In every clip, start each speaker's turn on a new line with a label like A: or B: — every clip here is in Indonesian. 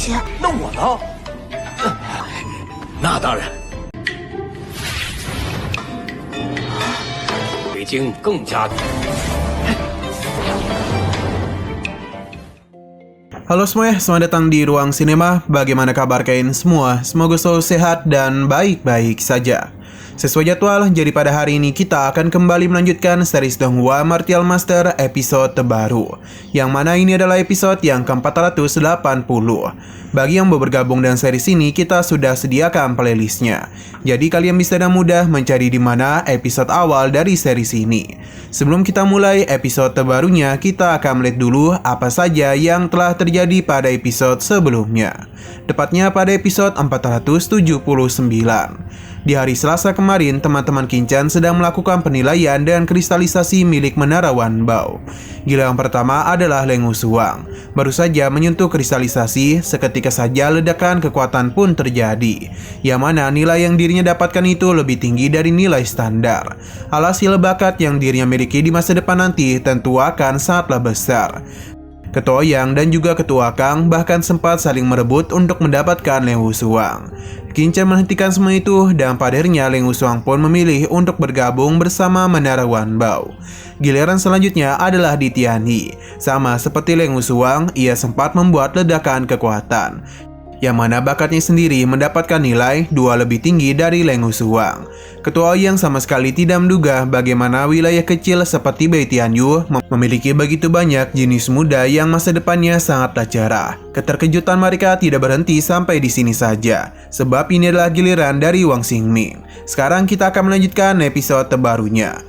A: 起。
B: 那我呢？那当然。北京更加。
C: Halo semuanya, selamat datang di Ruang Sinema. Bagaimana kabar kalian semua? Semoga selalu sehat dan baik-baik saja. Sesuai jadwal, jadi pada hari ini kita akan kembali melanjutkan series Donghua Martial Master episode terbaru, yang mana ini adalah episode yang ke-480. Bagi yang mau bergabung dengan series ini, kita sudah sediakan playlistnya. Jadi kalian bisa dengan mudah mencari di mana episode awal dari series ini. Sebelum kita mulai episode terbarunya, kita akan melihat dulu apa saja yang telah terjadi pada episode sebelumnya. Tepatnya pada episode 479. Di hari Selasa kemarin, teman-teman Kinchan sedang melakukan penilaian dan kristalisasi milik Menara Wanbao. Giliran pertama adalah Leng Wusuang. Baru saja menyentuh kristalisasi, seketika saja ledakan kekuatan pun terjadi, yang mana nilai yang dirinya dapatkan itu lebih tinggi dari nilai standar. Alhasil bakat yang dirinya miliki di masa depan nanti tentu akan sangatlah besar. Ketua Yang dan juga Ketua Kang bahkan sempat saling merebut untuk mendapatkan Leng Wusuang. Kinchan menghentikan semua itu dan pada akhirnya Leng Wusuang pun memilih untuk bergabung bersama Menara Wanbao. Giliran selanjutnya adalah di Tianhe. Sama seperti Leng Wusuang, ia sempat membuat ledakan kekuatan, yang mana bakatnya sendiri mendapatkan nilai 2 lebih tinggi dari Leng Wusuang. Ketua yang sama sekali tidak menduga bagaimana wilayah kecil seperti Bei Tianyu memiliki begitu banyak jenis muda yang masa depannya sangatlah cerah. Keterkejutan mereka tidak berhenti sampai di sini saja, sebab ini adalah giliran dari Wang Xingming. Sekarang kita akan melanjutkan episode terbarunya.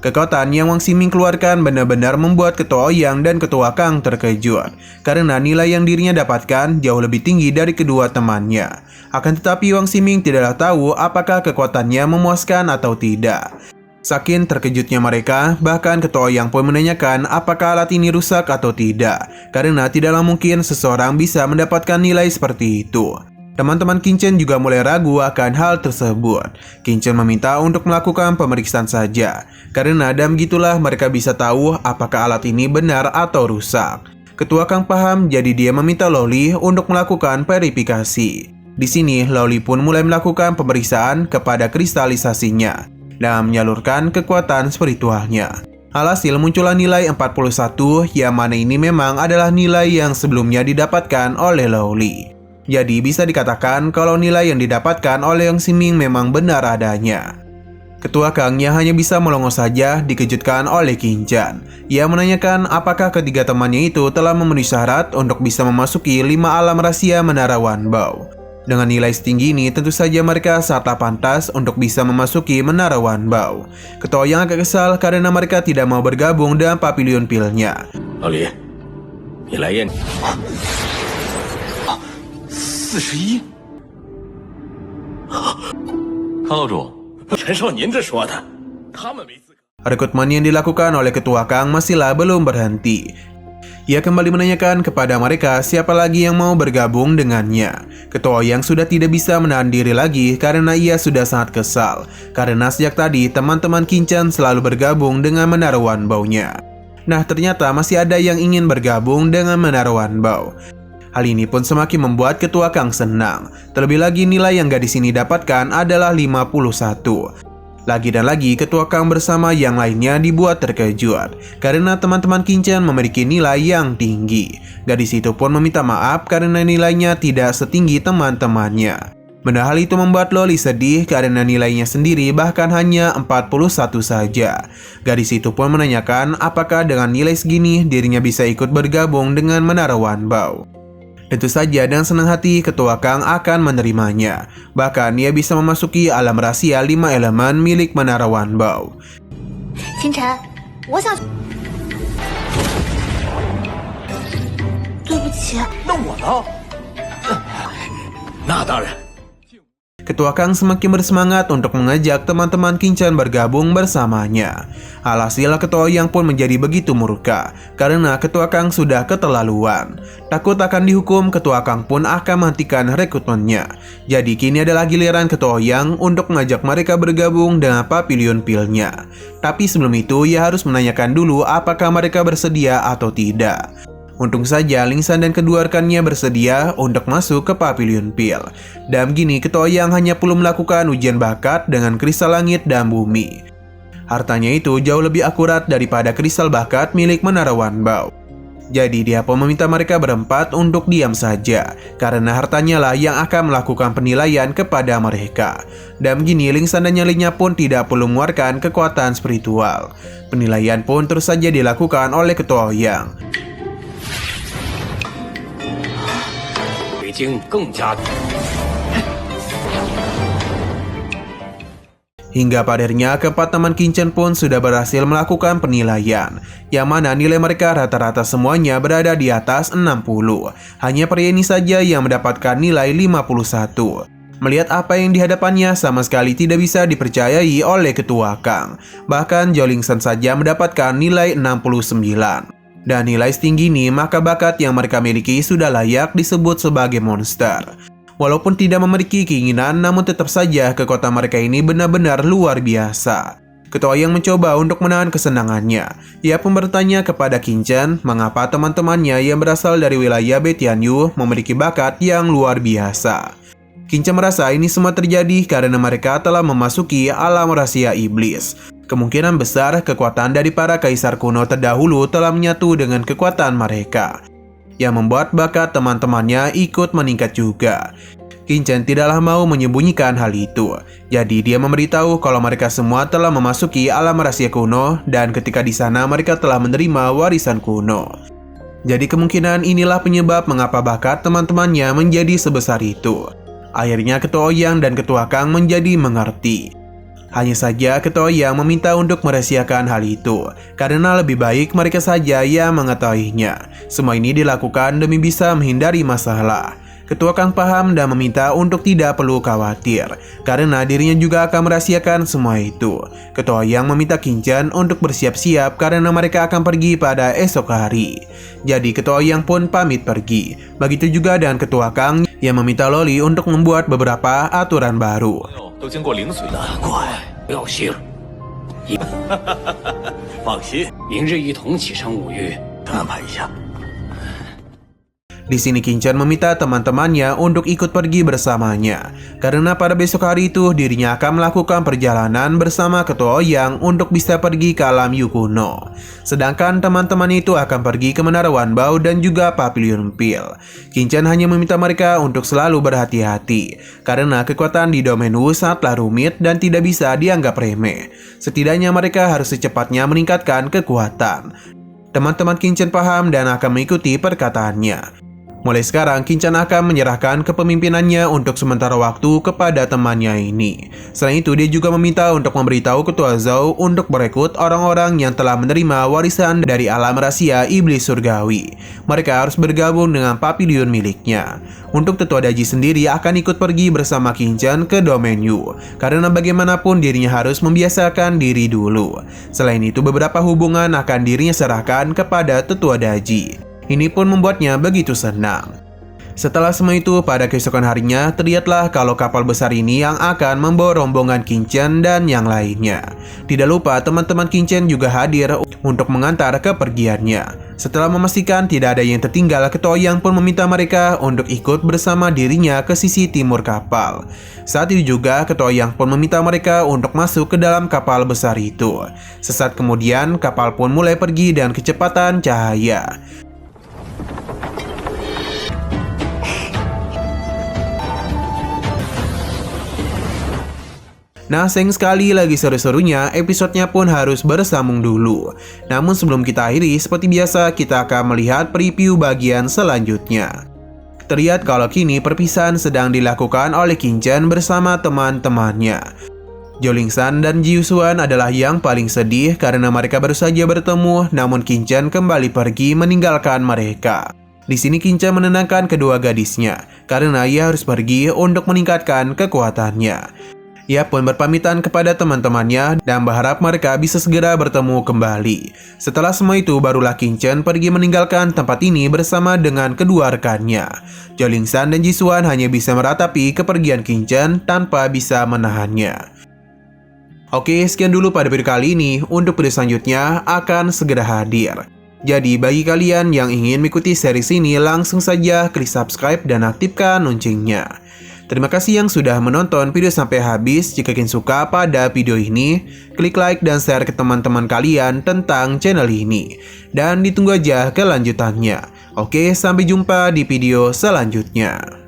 C: Kekuatan yang Wang Xingming keluarkan benar-benar membuat Ketua Yang dan Ketua Kang terkejut, karena nilai yang dirinya dapatkan jauh lebih tinggi dari kedua temannya. Akan tetapi Wang Xingming tidaklah tahu apakah kekuatannya memuaskan atau tidak. Saking terkejutnya mereka, bahkan Ketua Yang pun menanyakan apakah alat ini rusak atau tidak, karena tidaklah mungkin seseorang bisa mendapatkan nilai seperti itu. Teman-teman Kinchan juga mulai ragu akan hal tersebut. Kinchan meminta untuk melakukan pemeriksaan saja, karena dan begitulah mereka bisa tahu apakah alat ini benar atau rusak. Ketua Kang paham, jadi dia meminta Loli untuk melakukan verifikasi. Di sini, Loli pun mulai melakukan pemeriksaan kepada kristalisasinya dan menyalurkan kekuatan spiritualnya. Alhasil muncullah nilai 41, yang mana ini memang adalah nilai yang sebelumnya didapatkan oleh Loli. Jadi bisa dikatakan kalau nilai yang didapatkan oleh Wang Xingming memang benar adanya. Ketua Kang yang hanya bisa melongo saja dikejutkan oleh Kinchan. Ia menanyakan apakah ketiga temannya itu telah memenuhi syarat untuk bisa memasuki 5 alam rahasia Menara Wanbao. Dengan nilai setinggi ini tentu saja mereka sangatlah pantas untuk bisa memasuki Menara Wanbao. Ketua Yang agak kesal karena mereka tidak mau bergabung dengan Papilion Pill-nya.
B: Loli, 你来验。41。康道主，陈少您这说的，他们没资格。
C: Rekrutmen yang dilakukan oleh Ketua Kang masihlah belum berhenti. Ia kembali menanyakan kepada mereka siapa lagi yang mau bergabung dengannya. Ketua Yang sudah tidak bisa menahan diri lagi karena ia sudah sangat kesal, karena sejak tadi teman-teman Kinchan selalu bergabung dengan Menara Wanbao-nya. Nah, ternyata masih ada yang ingin bergabung dengan Menara Wanbao. Hal ini pun semakin membuat Ketua Kang senang. Terlebih lagi nilai yang gadis ini dapatkan adalah 51. Lagi dan lagi Ketua Kang bersama yang lainnya dibuat terkejut, karena teman-teman Kinchan memiliki nilai yang tinggi. Gadis itu pun meminta maaf karena nilainya tidak setinggi teman-temannya. Benar hal itu membuat Loli sedih karena nilainya sendiri bahkan hanya 41 saja. Gadis itu pun menanyakan apakah dengan nilai segini dirinya bisa ikut bergabung dengan Menara Wanbao. Tentu saja dengan senang hati Ketua Kang akan menerimanya. Bahkan ia bisa memasuki alam rahasia 5 elemen milik Menara Wanbao.
A: 清晨，我想。对不起。
B: 那我呢？那当然。
C: Ketua Kang semakin bersemangat untuk mengajak teman-teman Kinchan bergabung bersamanya. Alhasil Ketua Yang pun menjadi begitu murka karena Ketua Kang sudah keterlaluan. Takut akan dihukum, Ketua Kang pun akan menghentikan rekrutmennya. Jadi kini adalah giliran Ketua Yang untuk mengajak mereka bergabung dengan Papilion Pill-nya. Tapi sebelum itu ia harus menanyakan dulu apakah mereka bersedia atau tidak. Untung saja Ling San dan kedua rekannya bersedia untuk masuk ke Pavilion Pil. Dan begini Ketua Yang hanya perlu melakukan ujian bakat dengan kristal langit dan bumi. Hartanya itu jauh lebih akurat daripada kristal bakat milik Menara Wanbao. Jadi dia pun meminta mereka berempat untuk diam saja, karena hartanya lah yang akan melakukan penilaian kepada mereka. Dan begini Ling San dan nyalinya pun tidak perlu mengeluarkan kekuatan spiritual. Penilaian pun terus saja dilakukan oleh Ketua Yang. Hingga pada akhirnya keempat teman Qin Chen pun sudah berhasil melakukan penilaian, yang mana nilai mereka rata-rata semuanya berada di atas 60. Hanya pria ini saja yang mendapatkan nilai 51. Melihat apa yang dihadapannya sama sekali tidak bisa dipercayai oleh Ketua Kang. Bahkan Zhao Ling San saja mendapatkan nilai 69. Dan nilai setinggi ini maka bakat yang mereka miliki sudah layak disebut sebagai monster. Walaupun tidak memiliki keinginan, namun tetap saja kekuatan mereka ini benar-benar luar biasa. Ketua Yang mencoba untuk menahan kesenangannya. Ia pun bertanya kepada Qin Chen mengapa teman-temannya yang berasal dari wilayah Betianyu memiliki bakat yang luar biasa. Qin Chen merasa ini semua terjadi karena mereka telah memasuki alam rahasia iblis. Kemungkinan besar kekuatan dari para kaisar kuno terdahulu telah menyatu dengan kekuatan mereka, yang membuat bakat teman-temannya ikut meningkat juga. Qin Chen tidaklah mau menyembunyikan hal itu, jadi dia memberitahu kalau mereka semua telah memasuki alam rahasia kuno dan ketika di sana mereka telah menerima warisan kuno. Jadi kemungkinan inilah penyebab mengapa bakat teman-temannya menjadi sebesar itu. Akhirnya Ketua Yang dan Ketua Kang menjadi mengerti. Hanya saja Ketua Yang meminta untuk merahasiakan hal itu, karena lebih baik mereka saja yang mengetahuinya. Semua ini dilakukan demi bisa menghindari masalah. Ketua Kang paham dan meminta untuk tidak perlu khawatir, karena dirinya juga akan merahasiakan semua itu. Ketua Yang meminta Qin Chen untuk bersiap-siap karena mereka akan pergi pada esok hari. Jadi Ketua Yang pun pamit pergi. Begitu juga dengan Ketua Kang yang meminta Loli untuk membuat beberapa aturan baru.
B: 都经过0岁了，
D: 乖，不要醒。
B: 放心，
D: 明日一同启程5域，
B: 安排一下。
C: Di sini Qin Chen meminta teman-temannya untuk ikut pergi bersamanya, karena pada besok hari itu dirinya akan melakukan perjalanan bersama Ketua Yang untuk bisa pergi ke alam Yu kuno. Sedangkan teman-teman itu akan pergi ke Menara Wanbao dan juga Pavilion Pil. Qin Chen hanya meminta mereka untuk selalu berhati-hati, karena kekuatan di domain Wu sangatlah rumit dan tidak bisa dianggap remeh. Setidaknya mereka harus secepatnya meningkatkan kekuatan. Teman-teman Qin Chen paham dan akan mengikuti perkataannya. Mulai sekarang, Qin Chen akan menyerahkan kepemimpinannya untuk sementara waktu kepada temannya ini. Selain itu, dia juga meminta untuk memberitahu Ketua Zhao untuk merekrut orang-orang yang telah menerima warisan dari alam rahasia iblis surgawi. Mereka harus bergabung dengan pavilion miliknya. Untuk Tetua Daji sendiri akan ikut pergi bersama Qin Chen ke domain Yu, karena bagaimanapun dirinya harus membiasakan diri dulu. Selain itu, beberapa hubungan akan dirinya serahkan kepada Tetua Daji. Ini pun membuatnya begitu senang. Setelah semua itu, pada keesokan harinya, terlihatlah kalau kapal besar ini yang akan membawa rombongan Qin Chen dan yang lainnya. Tidak lupa, teman-teman Qin Chen juga hadir untuk mengantar kepergiannya. Setelah memastikan tidak ada yang tertinggal, Ketua Yang pun meminta mereka untuk ikut bersama dirinya ke sisi timur kapal. Saat itu juga, Ketua Yang pun meminta mereka untuk masuk ke dalam kapal besar itu. Sesaat kemudian, kapal pun mulai pergi dengan kecepatan cahaya. Nah, sayang sekali lagi seru-serunya, episodenya pun harus bersambung dulu. Namun sebelum kita akhiri, seperti biasa kita akan melihat preview bagian selanjutnya. Terlihat kalau kini perpisahan sedang dilakukan oleh Qin Chen bersama teman-temannya. Zhao Ling San dan Ji Yusuan adalah yang paling sedih karena mereka baru saja bertemu, namun Qin Chen kembali pergi meninggalkan mereka. Di sini Qin Chen menenangkan kedua gadisnya, karena ia harus pergi untuk meningkatkan kekuatannya. Ia pun berpamitan kepada teman-temannya dan berharap mereka bisa segera bertemu kembali. Setelah semua itu, barulah Qin Chen pergi meninggalkan tempat ini bersama dengan kedua rekannya. Zhao Ling San dan Ji Yusuan hanya bisa meratapi kepergian Qin Chen tanpa bisa menahannya. Oke, sekian dulu pada video kali ini. Untuk video selanjutnya akan segera hadir. Jadi bagi kalian yang ingin mengikuti series ini, langsung saja klik subscribe dan aktifkan loncengnya. Terima kasih yang sudah menonton video sampai habis. Jika kalian suka pada video ini, klik like dan share ke teman-teman kalian tentang channel ini. Dan ditunggu aja kelanjutannya. Oke, sampai jumpa di video selanjutnya.